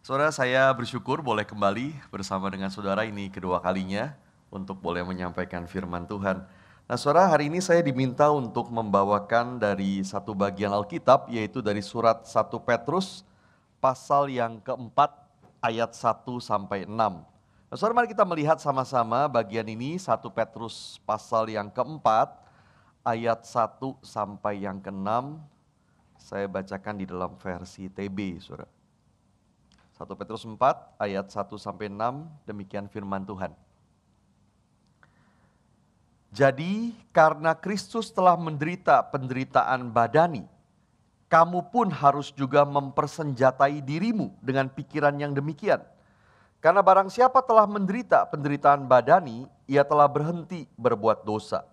Saudara, saya bersyukur boleh kembali bersama dengan saudara ini kedua kalinya untuk boleh menyampaikan firman Tuhan. Nah saudara, hari ini saya diminta untuk membawakan dari satu bagian Alkitab, yaitu dari surat 1 Petrus pasal yang keempat ayat 1-6. Nah saudara, mari kita melihat sama-sama bagian ini, 1 Petrus pasal yang keempat ayat 1 sampai yang ke-6. Saya bacakan di dalam versi TB, saudara. 1 Petrus 4 ayat 1-6, demikian firman Tuhan. Jadi karena Kristus telah menderita penderitaan badani, kamu pun harus juga mempersenjatai dirimu dengan pikiran yang demikian. Karena barang siapa telah menderita penderitaan badani, ia telah berhenti berbuat dosa.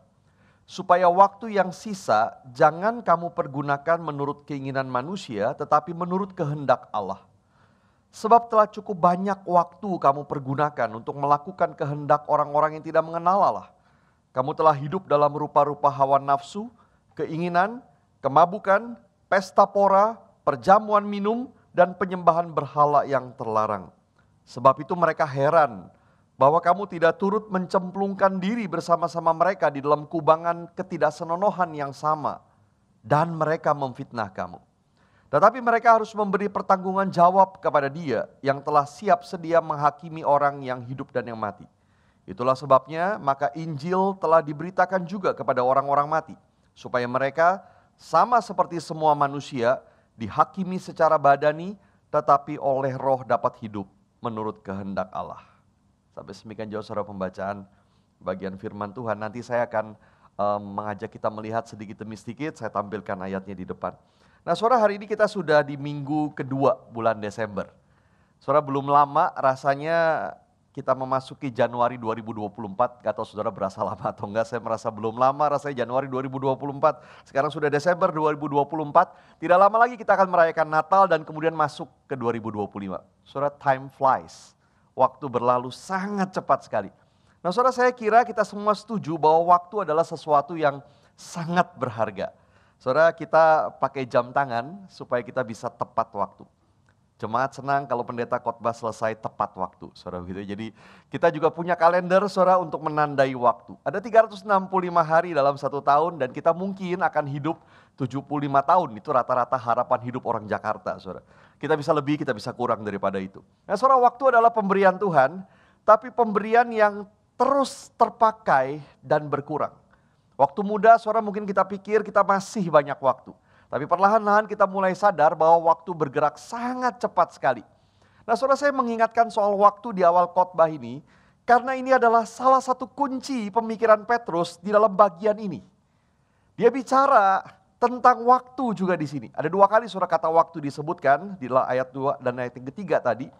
Supaya waktu yang sisa jangan kamu pergunakan menurut keinginan manusia, tetapi menurut kehendak Allah. Sebab telah cukup banyak waktu kamu pergunakan untuk melakukan kehendak orang-orang yang tidak mengenal Allah. Kamu telah hidup dalam rupa-rupa hawa nafsu, keinginan, kemabukan, pesta pora, perjamuan minum, dan penyembahan berhala yang terlarang. Sebab itu mereka heran bahwa kamu tidak turut mencemplungkan diri bersama-sama mereka di dalam kubangan ketidaksenonohan yang sama. Dan mereka memfitnah kamu. Tetapi mereka harus memberi pertanggungan jawab kepada Dia yang telah siap sedia menghakimi orang yang hidup dan yang mati. Itulah sebabnya maka Injil telah diberitakan juga kepada orang-orang mati, supaya mereka sama seperti semua manusia dihakimi secara badani, tetapi oleh roh dapat hidup menurut kehendak Allah. Sampai semikian jauh saudara pembacaan bagian firman Tuhan. Nanti saya akan mengajak kita melihat sedikit demi sedikit, saya tampilkan ayatnya di depan. Nah saudara, hari ini kita sudah di minggu kedua bulan Desember. Saudara, belum lama rasanya kita memasuki Januari 2024. Gak tahu saudara berasa lama atau enggak, saya merasa belum lama rasanya Januari 2024. Sekarang sudah Desember 2024. Tidak lama lagi kita akan merayakan Natal dan kemudian masuk ke 2025. Saudara, time flies. Waktu berlalu sangat cepat sekali. Nah saudara, saya kira kita semua setuju bahwa waktu adalah sesuatu yang sangat berharga. Saudara, kita pakai jam tangan supaya kita bisa tepat waktu. Jemaat senang kalau pendeta khotbah selesai tepat waktu, saudara begitu. Jadi kita juga punya kalender, saudara, untuk menandai waktu. Ada 365 hari dalam satu tahun dan kita mungkin akan hidup 75 tahun. Itu rata-rata harapan hidup orang Jakarta, saudara. Kita bisa lebih, kita bisa kurang daripada itu. Nah saudara, waktu adalah pemberian Tuhan, tapi pemberian yang terus terpakai dan berkurang. Waktu muda, saudara, mungkin kita pikir kita masih banyak waktu. Tapi perlahan-lahan kita mulai sadar bahwa waktu bergerak sangat cepat sekali. Nah saudara, saya mengingatkan soal waktu di awal khotbah ini, karena ini adalah salah satu kunci pemikiran Petrus di dalam bagian ini. Dia bicara tentang waktu juga di sini. Ada dua kali saudara kata waktu disebutkan di dalam ayat 2 dan ayat yang ketiga tadi.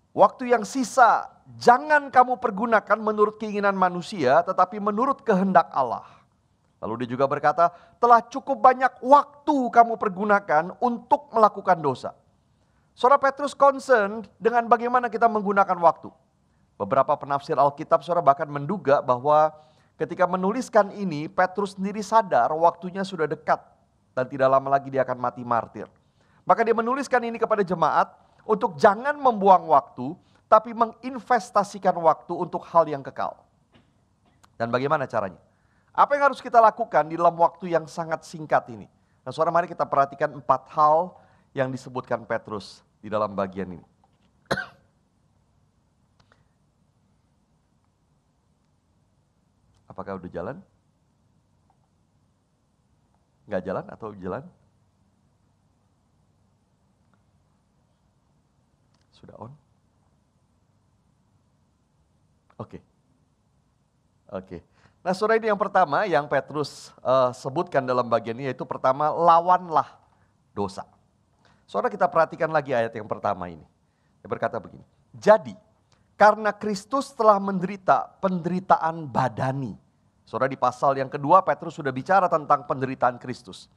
Waktu yang sisa jangan kamu pergunakan menurut keinginan manusia, tetapi menurut kehendak Allah. Lalu dia juga berkata, telah cukup banyak waktu kamu pergunakan untuk melakukan dosa. Saudara, Petrus concern dengan bagaimana kita menggunakan waktu. Beberapa penafsir Alkitab saudara bahkan menduga bahwa ketika menuliskan ini, Petrus sendiri sadar waktunya sudah dekat dan tidak lama lagi dia akan mati martir. Maka dia menuliskan ini kepada jemaat untuk jangan membuang waktu, tapi menginvestasikan waktu untuk hal yang kekal. Dan bagaimana caranya? Apa yang harus kita lakukan di dalam waktu yang sangat singkat ini? Nah saudara, mari kita perhatikan 4 hal yang disebutkan Petrus di dalam bagian ini. Apakah udah jalan? Nggak jalan atau jalan? Sudah on? Oke. Nah saudara, ini yang pertama yang Petrus sebutkan dalam bagian ini, yaitu pertama, lawanlah dosa. Saudara, kita perhatikan lagi ayat yang pertama ini. Dia berkata begini, jadi karena Kristus telah menderita penderitaan badani. Saudara, di pasal yang kedua Petrus sudah bicara tentang penderitaan Kristus.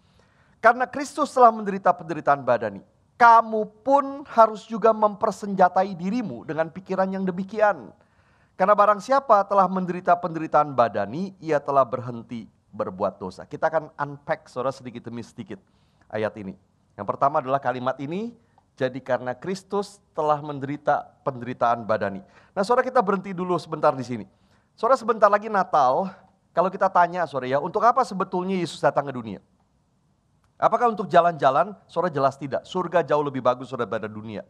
Karena Kristus telah menderita penderitaan badani, kamu pun harus juga mempersenjatai dirimu dengan pikiran yang demikian. Karena barang siapa telah menderita penderitaan badani, ia telah berhenti berbuat dosa. Kita akan unpack saudara sedikit demi sedikit ayat ini. Yang pertama adalah kalimat ini, Jadi karena Kristus telah menderita penderitaan badani. Nah saudara, kita berhenti dulu sebentar di sini. Saudara, sebentar lagi Natal, kalau kita tanya saudara ya, untuk apa sebetulnya Yesus datang ke dunia? Apakah untuk jalan-jalan? Saudara, jelas tidak. Surga jauh lebih bagus saudara daripada dunia.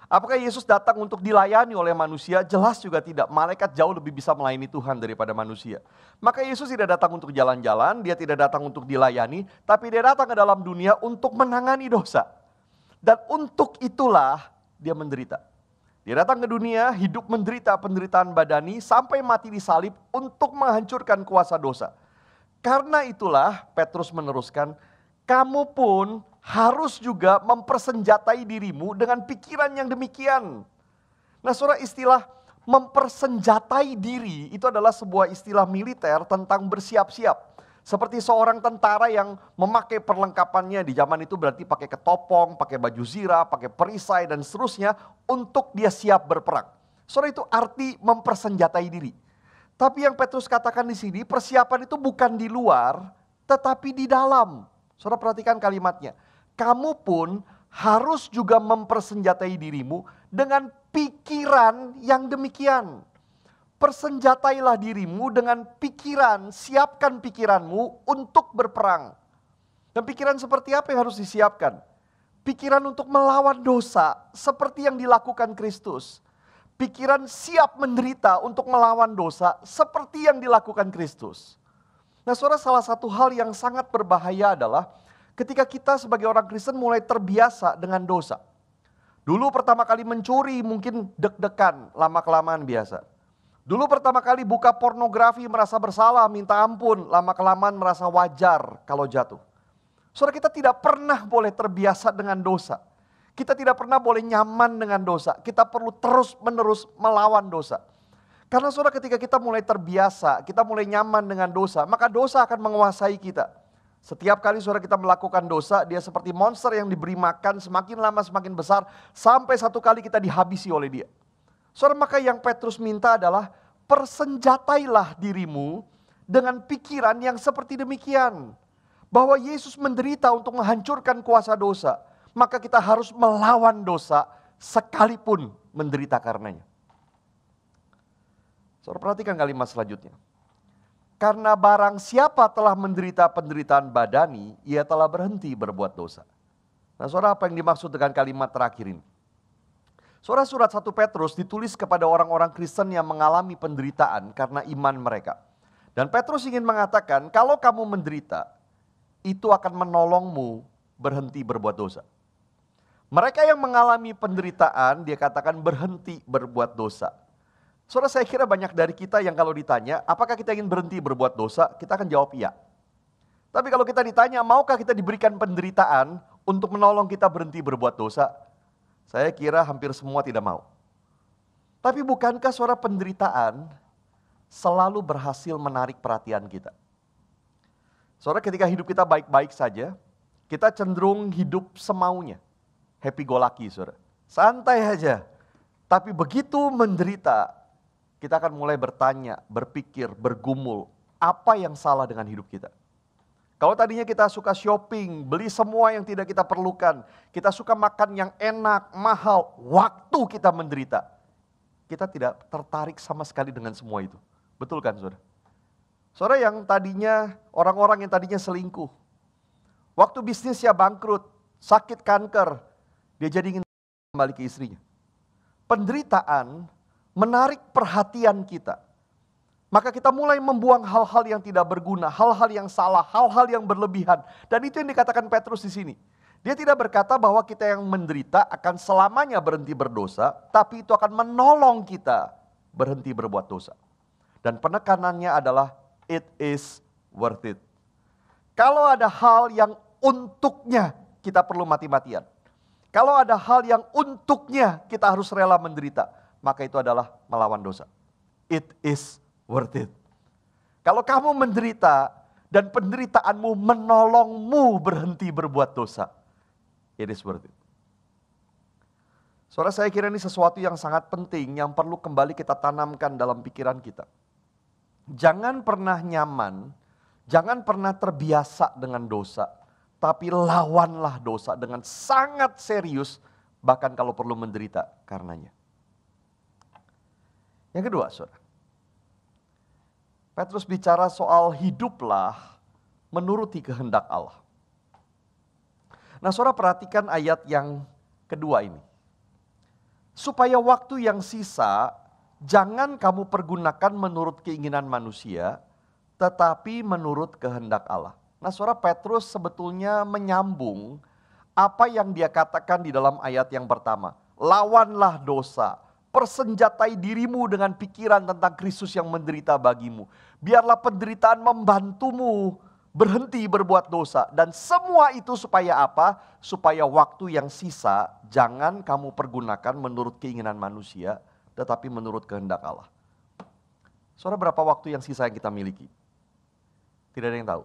Apakah Yesus datang untuk dilayani oleh manusia? Jelas juga tidak. Malaikat jauh lebih bisa melayani Tuhan daripada manusia. Maka Yesus tidak datang untuk jalan-jalan, dia tidak datang untuk dilayani, tapi dia datang ke dalam dunia untuk menangani dosa. Dan untuk itulah dia menderita. Dia datang ke dunia, hidup menderita penderitaan badani, sampai mati di salib untuk menghancurkan kuasa dosa. Karena itulah Petrus meneruskan, kamu pun harus juga mempersenjatai dirimu dengan pikiran yang demikian. Nah saudara, istilah mempersenjatai diri itu adalah sebuah istilah militer tentang bersiap-siap. Seperti seorang tentara yang memakai perlengkapannya di zaman itu berarti pakai ketopong, pakai baju zirah, pakai perisai dan seterusnya untuk dia siap berperang. Saudara, itu arti mempersenjatai diri. Tapi yang Petrus katakan di sini, persiapan itu bukan di luar tetapi di dalam. Saudara, perhatikan kalimatnya. Kamu pun harus juga mempersenjatai dirimu dengan pikiran yang demikian. Persenjatailah dirimu dengan pikiran, siapkan pikiranmu untuk berperang. Dan pikiran seperti apa yang harus disiapkan? Pikiran untuk melawan dosa seperti yang dilakukan Kristus. Pikiran siap menderita untuk melawan dosa seperti yang dilakukan Kristus. Nah saudara, salah satu hal yang sangat berbahaya adalah ketika kita sebagai orang Kristen mulai terbiasa dengan dosa. Dulu pertama kali mencuri mungkin deg-degan, lama-kelamaan biasa. Dulu pertama kali buka pornografi merasa bersalah, minta ampun, lama-kelamaan merasa wajar kalau jatuh. Saudara, kita tidak pernah boleh terbiasa dengan dosa. Kita tidak pernah boleh nyaman dengan dosa. Kita perlu terus-menerus melawan dosa. Karena saudara, ketika kita mulai terbiasa, kita mulai nyaman dengan dosa, maka dosa akan menguasai kita. Setiap kali saudara kita melakukan dosa, dia seperti monster yang diberi makan, semakin lama semakin besar, sampai satu kali kita dihabisi oleh dia. Saudara, maka yang Petrus minta adalah persenjatailah dirimu dengan pikiran yang seperti demikian. Bahwa Yesus menderita untuk menghancurkan kuasa dosa. Maka kita harus melawan dosa sekalipun menderita karenanya. Saudara, perhatikan kalimat selanjutnya. Karena barang siapa telah menderita penderitaan badani, ia telah berhenti berbuat dosa. Nah saudara, apa yang dimaksud dengan kalimat terakhir ini? Saudara, surat 1 Petrus ditulis kepada orang-orang Kristen yang mengalami penderitaan karena iman mereka. Dan Petrus ingin mengatakan, kalau kamu menderita, itu akan menolongmu berhenti berbuat dosa. Mereka yang mengalami penderitaan, dia katakan berhenti berbuat dosa. Saudara, saya kira banyak dari kita yang kalau ditanya, apakah kita ingin berhenti berbuat dosa? Kita akan jawab iya. Tapi kalau kita ditanya, maukah kita diberikan penderitaan untuk menolong kita berhenti berbuat dosa? Saya kira hampir semua tidak mau. Tapi bukankah saudara, penderitaan selalu berhasil menarik perhatian kita? Saudara, ketika hidup kita baik-baik saja, kita cenderung hidup semaunya. Happy go lucky saudara. Santai aja. Tapi begitu menderita, kita akan mulai bertanya, berpikir, bergumul, apa yang salah dengan hidup kita? Kalau tadinya kita suka shopping, beli semua yang tidak kita perlukan, kita suka makan yang enak, mahal, waktu kita menderita, kita tidak tertarik sama sekali dengan semua itu. Betul kan saudara? Saudara, yang tadinya, orang-orang yang tadinya selingkuh, waktu bisnisnya bangkrut, sakit kanker, dia jadi ingin kembali ke istrinya. Penderitaan menarik perhatian kita. Maka kita mulai membuang hal-hal yang tidak berguna, hal-hal yang salah, hal-hal yang berlebihan. Dan itu yang dikatakan Petrus di sini. Dia tidak berkata bahwa kita yang menderita akan selamanya berhenti berdosa, tapi itu akan menolong kita berhenti berbuat dosa. Dan penekanannya adalah it is worth it. Kalau ada hal yang untuknya kita perlu mati-matian. Kalau ada hal yang untuknya kita harus rela menderita, maka itu adalah melawan dosa. It is worth it. Kalau kamu menderita dan penderitaanmu menolongmu berhenti berbuat dosa, it is worth it. Saudara, saya kira ini sesuatu yang sangat penting yang perlu kembali kita tanamkan dalam pikiran kita. Jangan pernah nyaman, jangan pernah terbiasa dengan dosa, tapi lawanlah dosa dengan sangat serius bahkan kalau perlu menderita karenanya. Yang kedua, saudara, Petrus bicara soal hiduplah menuruti kehendak Allah. Nah, saudara perhatikan ayat yang kedua ini. Supaya waktu yang sisa, jangan kamu pergunakan menurut keinginan manusia, tetapi menurut kehendak Allah. Nah, saudara, Petrus sebetulnya menyambung apa yang dia katakan di dalam ayat yang pertama. Lawanlah dosa, persenjatai dirimu dengan pikiran tentang Kristus yang menderita bagimu. Biarlah penderitaan membantumu berhenti berbuat dosa. Dan semua itu supaya apa? Supaya waktu yang sisa jangan kamu pergunakan menurut keinginan manusia, tetapi menurut kehendak Allah. Saudara, berapa waktu yang sisa yang kita miliki? Tidak ada yang tahu.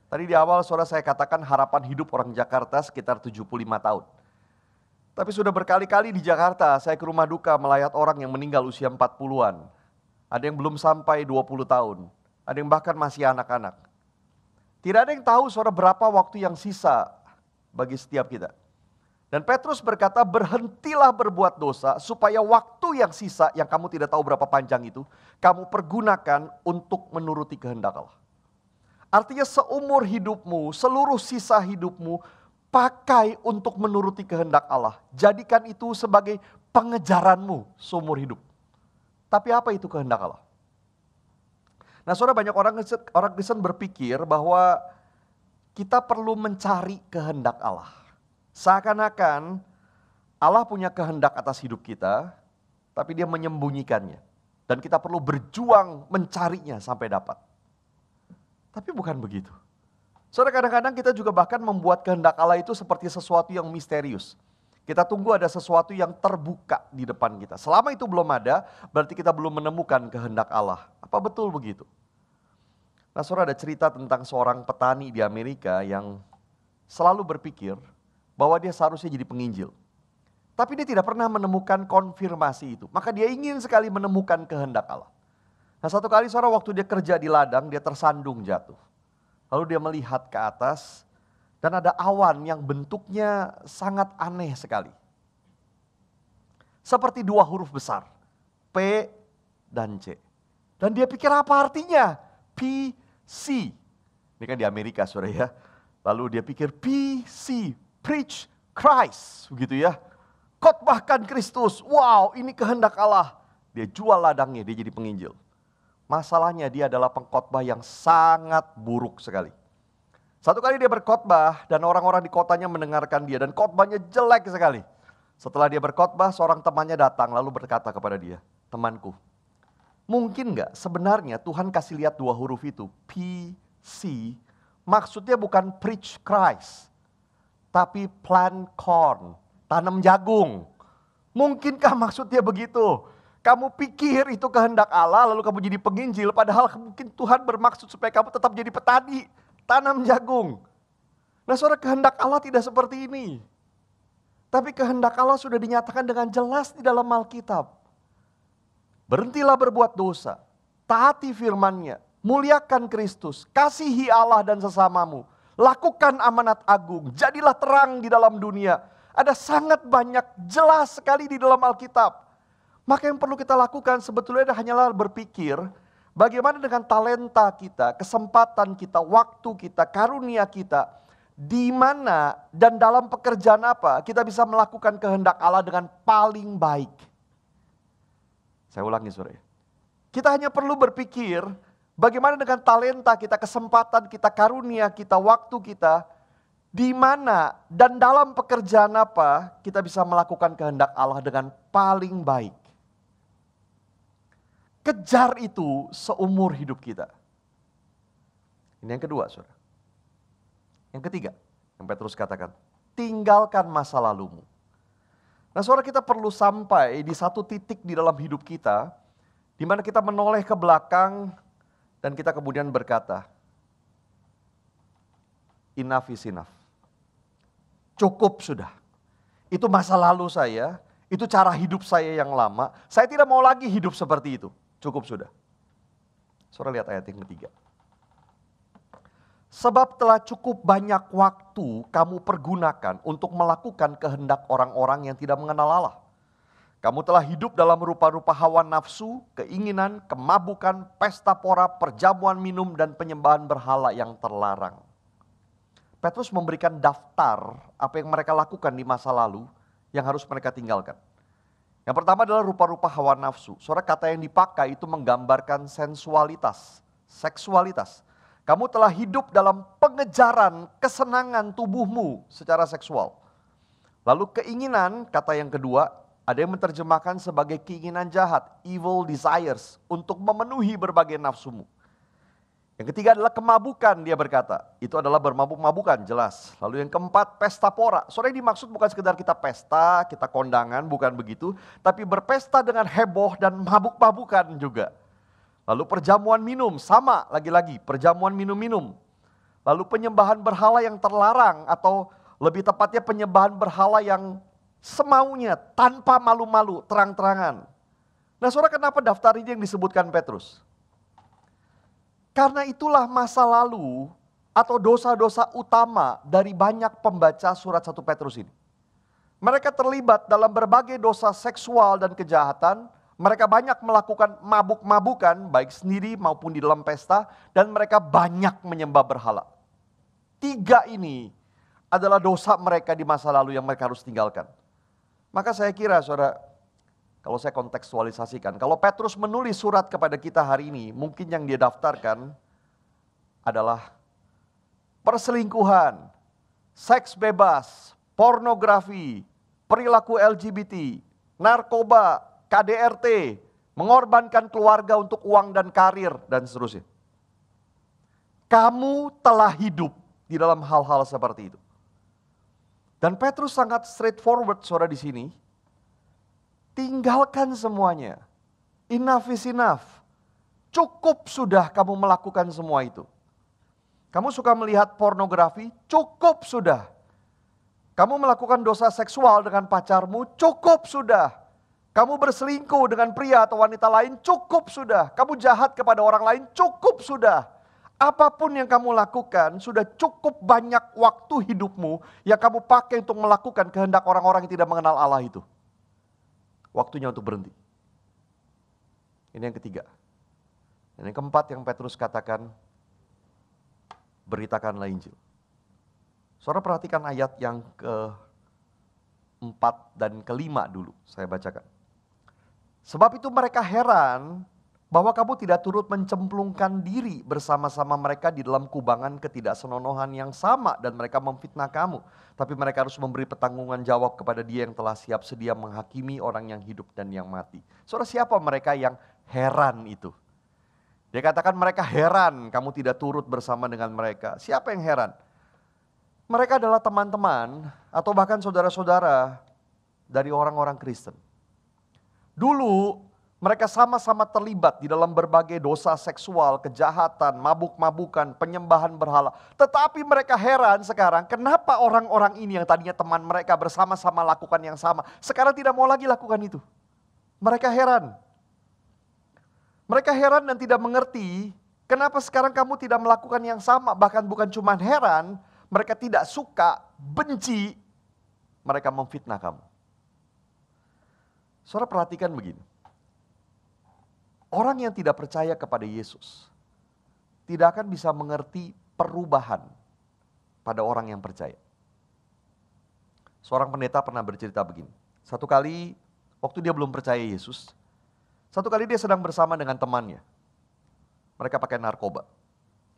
Tadi di awal saudara saya katakan harapan hidup orang Jakarta sekitar 75 tahun. Tapi sudah berkali-kali di Jakarta saya ke rumah duka melayat orang yang meninggal usia 40-an. Ada yang belum sampai 20 tahun. Ada yang bahkan masih anak-anak. Tidak ada yang tahu saudara berapa waktu yang sisa bagi setiap kita. Dan Petrus berkata, berhentilah berbuat dosa supaya waktu yang sisa yang kamu tidak tahu berapa panjang itu, kamu pergunakan untuk menuruti kehendak Allah. Artinya seumur hidupmu, seluruh sisa hidupmu, pakai untuk menuruti kehendak Allah. Jadikan itu sebagai pengejaranmu seumur hidup. Tapi apa itu kehendak Allah? Nah, saudara, banyak orang Kristen berpikir bahwa kita perlu mencari kehendak Allah. Seakan-akan Allah punya kehendak atas hidup kita, tapi dia menyembunyikannya. Dan kita perlu berjuang mencarinya sampai dapat. Tapi bukan begitu. Saudara, kadang-kadang kita juga bahkan membuat kehendak Allah itu seperti sesuatu yang misterius. Kita tunggu ada sesuatu yang terbuka di depan kita. Selama itu belum ada, berarti kita belum menemukan kehendak Allah. Apa betul begitu? Nah, saudara, ada cerita tentang seorang petani di Amerika yang selalu berpikir bahwa dia seharusnya jadi penginjil. Tapi dia tidak pernah menemukan konfirmasi itu. Maka dia ingin sekali menemukan kehendak Allah. Nah, satu kali saudara waktu dia kerja di ladang, dia tersandung jatuh. Lalu dia melihat ke atas dan ada awan yang bentuknya sangat aneh sekali. Seperti dua huruf besar, P dan C. Dan dia pikir apa artinya? PC. Ini kan di Amerika saudara ya. Lalu dia pikir PC, preach Christ, begitu ya. Khotbahkan Kristus, wow ini kehendak Allah. Dia jual ladangnya, dia jadi penginjil. Masalahnya dia adalah pengkhotbah yang sangat buruk sekali. Satu kali dia berkhotbah dan orang-orang di kotanya mendengarkan dia dan khotbahnya jelek sekali. Setelah dia berkhotbah, seorang temannya datang lalu berkata kepada dia, temanku, mungkin gak sebenarnya Tuhan kasih lihat dua huruf itu, PC, maksudnya bukan preach Christ, tapi plant corn, tanam jagung. Mungkinkah maksudnya begitu? Kamu pikir itu kehendak Allah lalu kamu jadi penginjil, padahal mungkin Tuhan bermaksud supaya kamu tetap jadi petani, tanam jagung. Nah, saudara, kehendak Allah tidak seperti ini. Tapi kehendak Allah sudah dinyatakan dengan jelas di dalam Alkitab. Berhentilah berbuat dosa, taati firman-Nya, muliakan Kristus, kasihi Allah dan sesamamu, lakukan amanat agung, jadilah terang di dalam dunia. Ada sangat banyak jelas sekali di dalam Alkitab. Maka yang perlu kita lakukan sebetulnya hanyalah berpikir bagaimana dengan talenta kita, kesempatan kita, waktu kita, karunia kita, di mana dan dalam pekerjaan apa kita bisa melakukan kehendak Allah dengan paling baik. Saya ulangi saudara. Kita hanya perlu berpikir bagaimana dengan talenta kita, kesempatan kita, karunia kita, waktu kita, di mana dan dalam pekerjaan apa kita bisa melakukan kehendak Allah dengan paling baik. Kejar itu seumur hidup kita. Ini yang kedua, saudara. Yang ketiga, yang Petrus katakan, tinggalkan masa lalumu. Nah, saudara, kita perlu sampai di satu titik di dalam hidup kita, di mana kita menoleh ke belakang dan kita kemudian berkata, enough is enough. Cukup sudah. Itu masa lalu saya, itu cara hidup saya yang lama. Saya tidak mau lagi hidup seperti itu. Cukup sudah. Saudara lihat ayat yang ketiga. Sebab telah cukup banyak waktu kamu pergunakan untuk melakukan kehendak orang-orang yang tidak mengenal Allah. Kamu telah hidup dalam rupa-rupa hawa nafsu, keinginan, kemabukan, pesta pora, perjamuan minum, dan penyembahan berhala yang terlarang. Petrus memberikan daftar apa yang mereka lakukan di masa lalu yang harus mereka tinggalkan. Yang pertama adalah rupa-rupa hawa nafsu. Saudara, kata yang dipakai itu menggambarkan sensualitas, seksualitas. Kamu telah hidup dalam pengejaran kesenangan tubuhmu secara seksual. Lalu keinginan, kata yang kedua, ada yang menerjemahkan sebagai keinginan jahat, evil desires, untuk memenuhi berbagai nafsumu. Yang ketiga adalah kemabukan, dia berkata. Itu adalah bermabuk-mabukan, jelas. Lalu yang keempat, pesta pora. Saudara, yang dimaksud bukan sekedar kita pesta, kita kondangan, bukan begitu. Tapi berpesta dengan heboh dan mabuk-mabukan juga. Lalu perjamuan minum, sama lagi-lagi, perjamuan minum-minum. Lalu penyembahan berhala yang terlarang, atau lebih tepatnya penyembahan berhala yang semaunya, tanpa malu-malu, terang-terangan. Nah, saudara, kenapa daftar ini yang disebutkan Petrus? Karena itulah masa lalu atau dosa-dosa utama dari banyak pembaca surat 1 Petrus ini. Mereka terlibat dalam berbagai dosa seksual dan kejahatan. Mereka banyak melakukan mabuk-mabukan, baik sendiri maupun di dalam pesta, dan mereka banyak menyembah berhala. 3 ini adalah dosa mereka di masa lalu yang mereka harus tinggalkan. Maka saya kira, saudara, kalau saya kontekstualisasikan, kalau Petrus menulis surat kepada kita hari ini, mungkin yang dia daftarkan adalah perselingkuhan, seks bebas, pornografi, perilaku LGBT, narkoba, KDRT, mengorbankan keluarga untuk uang dan karir, dan seterusnya. Kamu telah hidup di dalam hal-hal seperti itu. Dan Petrus sangat straightforward, saudara, di sini. Tinggalkan semuanya. Enough is enough. Cukup sudah kamu melakukan semua itu. Kamu suka melihat pornografi? Cukup sudah. Kamu melakukan dosa seksual dengan pacarmu? Cukup sudah. Kamu berselingkuh dengan pria atau wanita lain, cukup sudah. Kamu jahat kepada orang lain, cukup sudah. Apapun yang kamu lakukan, sudah cukup banyak waktu hidupmu yang kamu pakai untuk melakukan kehendak orang-orang yang tidak mengenal Allah itu. Waktunya untuk berhenti. Ini yang ketiga. Dan yang keempat yang Petrus katakan, beritakanlah Injil. Saudara, perhatikan ayat yang ke-4 dan ke-5 dulu, saya bacakan. Sebab itu mereka heran bahwa kamu tidak turut mencemplungkan diri bersama-sama mereka di dalam kubangan ketidaksenonohan yang sama, dan mereka memfitnah kamu. Tapi mereka harus memberi pertanggungan jawab kepada Dia yang telah siap sedia menghakimi orang yang hidup dan yang mati. Saudara, siapa mereka yang heran itu? Dia katakan mereka heran kamu tidak turut bersama dengan mereka. Siapa yang heran? Mereka adalah teman-teman atau bahkan saudara-saudara dari orang-orang Kristen. Dulu mereka sama-sama terlibat di dalam berbagai dosa seksual, kejahatan, mabuk-mabukan, penyembahan berhala. Tetapi mereka heran sekarang, kenapa orang-orang ini yang tadinya teman mereka bersama-sama lakukan yang sama, sekarang tidak mau lagi lakukan itu. Mereka heran. Mereka heran dan tidak mengerti, kenapa sekarang kamu tidak melakukan yang sama. Bahkan bukan cuma heran, mereka tidak suka, benci, mereka memfitnah kamu. Saudara, perhatikan begini. Orang yang tidak percaya kepada Yesus tidak akan bisa mengerti perubahan pada orang yang percaya. Seorang pendeta pernah bercerita begini. Satu kali waktu dia belum percaya Yesus, satu kali dia sedang bersama dengan temannya. Mereka pakai narkoba.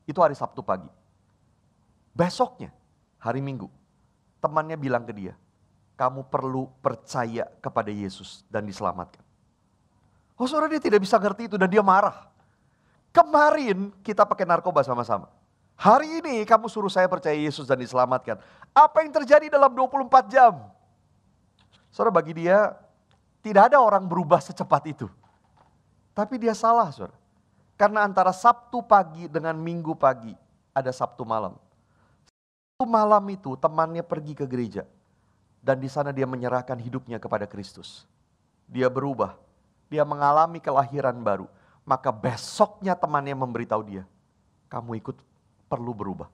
Itu hari Sabtu pagi. Besoknya, hari Minggu, temannya bilang ke dia, kamu perlu percaya kepada Yesus dan diselamatkan. Oh, saudara, dia tidak bisa ngerti itu dan dia marah. Kemarin kita pakai narkoba sama-sama. Hari ini kamu suruh saya percaya Yesus dan diselamatkan. Apa yang terjadi dalam 24 jam? Saudara, bagi dia tidak ada orang berubah secepat itu. Tapi dia salah, saudara. Karena antara Sabtu pagi dengan Minggu pagi ada Sabtu malam. Sabtu malam itu temannya pergi ke gereja. Dan di sana dia menyerahkan hidupnya kepada Kristus. Dia berubah. Dia mengalami kelahiran baru. Maka besoknya temannya memberitahu dia, kamu perlu berubah.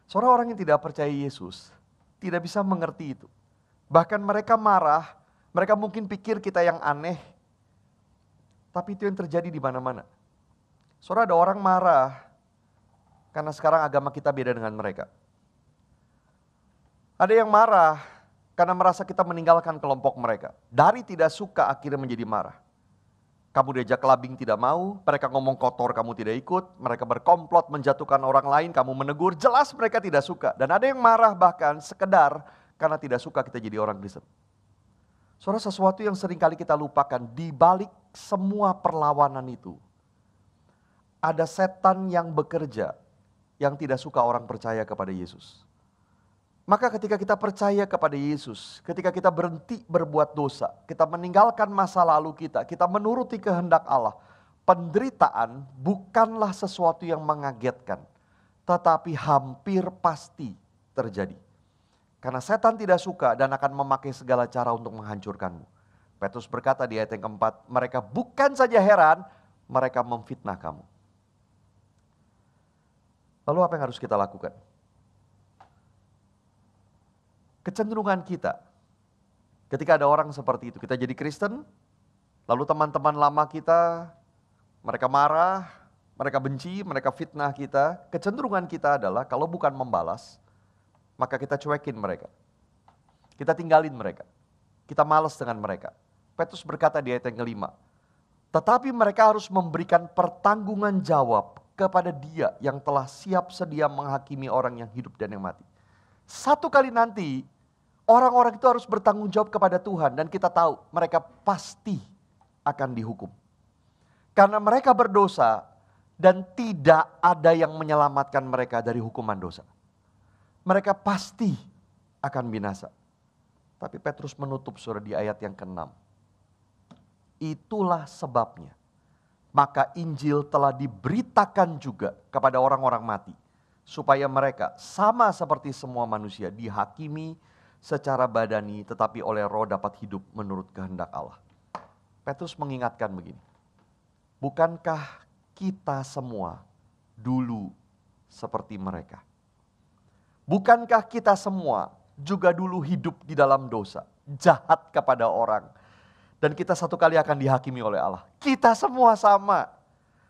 Saudara, orang yang tidak percaya Yesus tidak bisa mengerti itu. Bahkan mereka marah, mereka mungkin pikir kita yang aneh, tapi itu yang terjadi di mana-mana. Saudara, ada orang marah karena sekarang agama kita beda dengan mereka. Ada yang marah karena merasa kita meninggalkan kelompok mereka. Dari tidak suka akhirnya menjadi marah. Kamu diajak clubbing tidak mau, mereka ngomong kotor kamu tidak ikut, mereka berkomplot menjatuhkan orang lain, kamu menegur, jelas mereka tidak suka. Dan ada yang marah bahkan sekedar karena tidak suka kita jadi orang Kristen. Saudara, sesuatu yang sering kali kita lupakan, di balik semua perlawanan itu, ada setan yang bekerja, yang tidak suka orang percaya kepada Yesus. Maka ketika kita percaya kepada Yesus, ketika kita berhenti berbuat dosa, kita meninggalkan masa lalu kita menuruti kehendak Allah, penderitaan bukanlah sesuatu yang mengagetkan, tetapi hampir pasti terjadi. Karena setan tidak suka dan akan memakai segala cara untuk menghancurkanmu. Petrus berkata di ayat yang keempat, mereka bukan saja heran, mereka memfitnah kamu. Lalu apa yang harus kita lakukan? Kecenderungan kita, ketika ada orang seperti itu, kita jadi Kristen, lalu teman-teman lama kita, mereka marah, mereka benci, mereka fitnah kita. Kecenderungan kita adalah kalau bukan membalas, maka kita cuekin mereka. Kita tinggalin mereka. Kita malas dengan mereka. Petrus berkata di ayat yang kelima, tetapi mereka harus memberikan pertanggungan jawab kepada Dia yang telah siap sedia menghakimi orang yang hidup dan yang mati. Satu kali nanti, orang-orang itu harus bertanggung jawab kepada Tuhan dan kita tahu mereka pasti akan dihukum. Karena mereka berdosa dan tidak ada yang menyelamatkan mereka dari hukuman dosa. Mereka pasti akan binasa. Tapi Petrus menutup surah di ayat yang ke-6. Itulah sebabnya, maka Injil telah diberitakan juga kepada orang-orang mati, supaya mereka sama seperti semua manusia dihakimi secara badani, tetapi oleh roh dapat hidup menurut kehendak Allah. Petrus mengingatkan begini, bukankah kita semua dulu seperti mereka? Bukankah kita semua juga dulu hidup di dalam dosa, jahat kepada orang, dan kita satu kali akan dihakimi oleh Allah? Kita semua sama.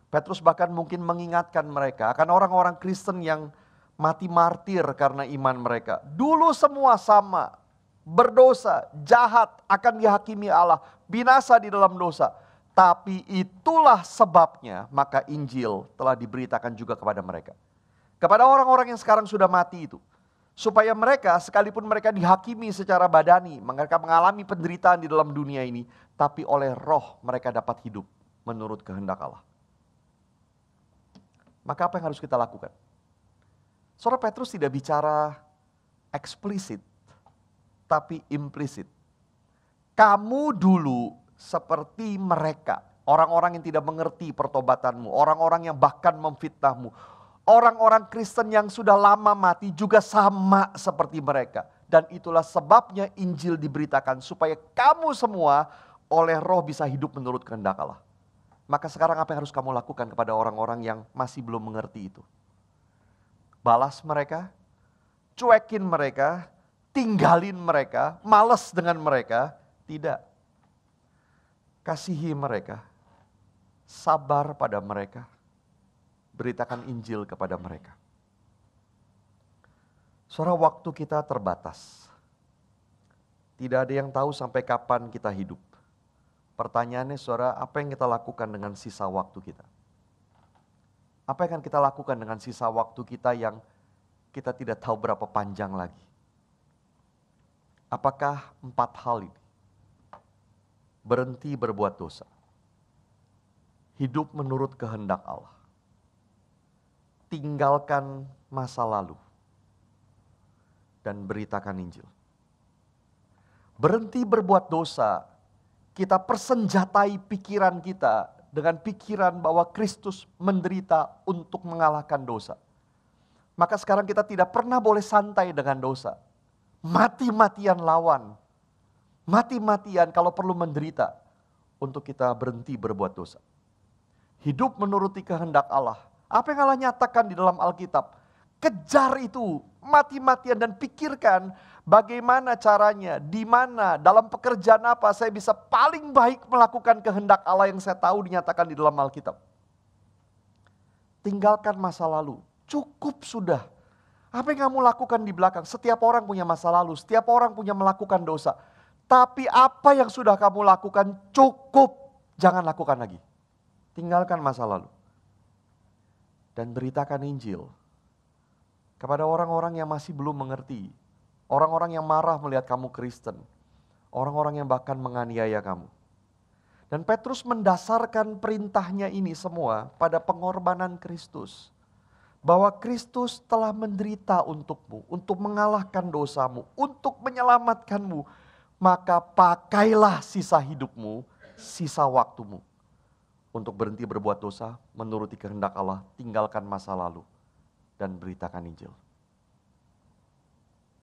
Petrus bahkan mungkin mengingatkan mereka akan orang-orang Kristen yang mati martir karena iman mereka. Dulu semua sama, berdosa, jahat, akan dihakimi Allah, binasa di dalam dosa. Tapi itulah sebabnya maka Injil telah diberitakan juga kepada mereka. Kepada orang-orang yang sekarang sudah mati itu. Supaya mereka sekalipun mereka dihakimi secara badani, mereka mengalami penderitaan di dalam dunia ini, tapi oleh roh mereka dapat hidup menurut kehendak Allah. Maka apa yang harus kita lakukan? Saudara, Petrus tidak bicara eksplisit, tapi implisit. Kamu dulu seperti mereka, orang-orang yang tidak mengerti pertobatanmu, orang-orang yang bahkan memfitnahmu. Orang-orang Kristen yang sudah lama mati juga sama seperti mereka. Dan itulah sebabnya Injil diberitakan supaya kamu semua oleh roh bisa hidup menurut kehendak Allah. Maka sekarang apa yang harus kamu lakukan kepada orang-orang yang masih belum mengerti itu? Balas mereka, cuekin mereka, tinggalin mereka, malas dengan mereka? Tidak. Kasihi mereka, sabar pada mereka, beritakan Injil kepada mereka. Saudara, waktu kita terbatas. Tidak ada yang tahu sampai kapan kita hidup. Pertanyaannya, saudara, apa yang kita lakukan dengan sisa waktu kita? Apa yang akan kita lakukan dengan sisa waktu kita yang kita tidak tahu berapa panjang lagi? Apakah 4 hal ini? Berhenti berbuat dosa. Hidup menurut kehendak Allah. Tinggalkan masa lalu dan beritakan Injil. Berhenti berbuat dosa, kita persenjatai pikiran kita dengan pikiran bahwa Kristus menderita untuk mengalahkan dosa. Maka sekarang kita tidak pernah boleh santai dengan dosa. Mati-matian lawan. Mati-matian kalau perlu menderita untuk kita berhenti berbuat dosa. Hidup menuruti kehendak Allah. Apa yang Allah nyatakan di dalam Alkitab? Kejar itu mati-matian dan pikirkan bagaimana caranya, di mana, dalam pekerjaan apa saya bisa paling baik melakukan kehendak Allah yang saya tahu dinyatakan di dalam Alkitab. Tinggalkan masa lalu, cukup sudah. Apa yang kamu lakukan di belakang? Setiap orang punya masa lalu, setiap orang punya melakukan dosa. Tapi apa yang sudah kamu lakukan cukup, jangan lakukan lagi. Tinggalkan masa lalu. Dan beritakan Injil kepada orang-orang yang masih belum mengerti. Orang-orang yang marah melihat kamu Kristen. Orang-orang yang bahkan menganiaya kamu. Dan Petrus mendasarkan perintahnya ini semua pada pengorbanan Kristus. Bahwa Kristus telah menderita untukmu, untuk mengalahkan dosamu, untuk menyelamatkanmu. Maka pakailah sisa hidupmu, sisa waktumu. Untuk berhenti berbuat dosa, menuruti kehendak Allah, tinggalkan masa lalu. Dan beritakan Injil.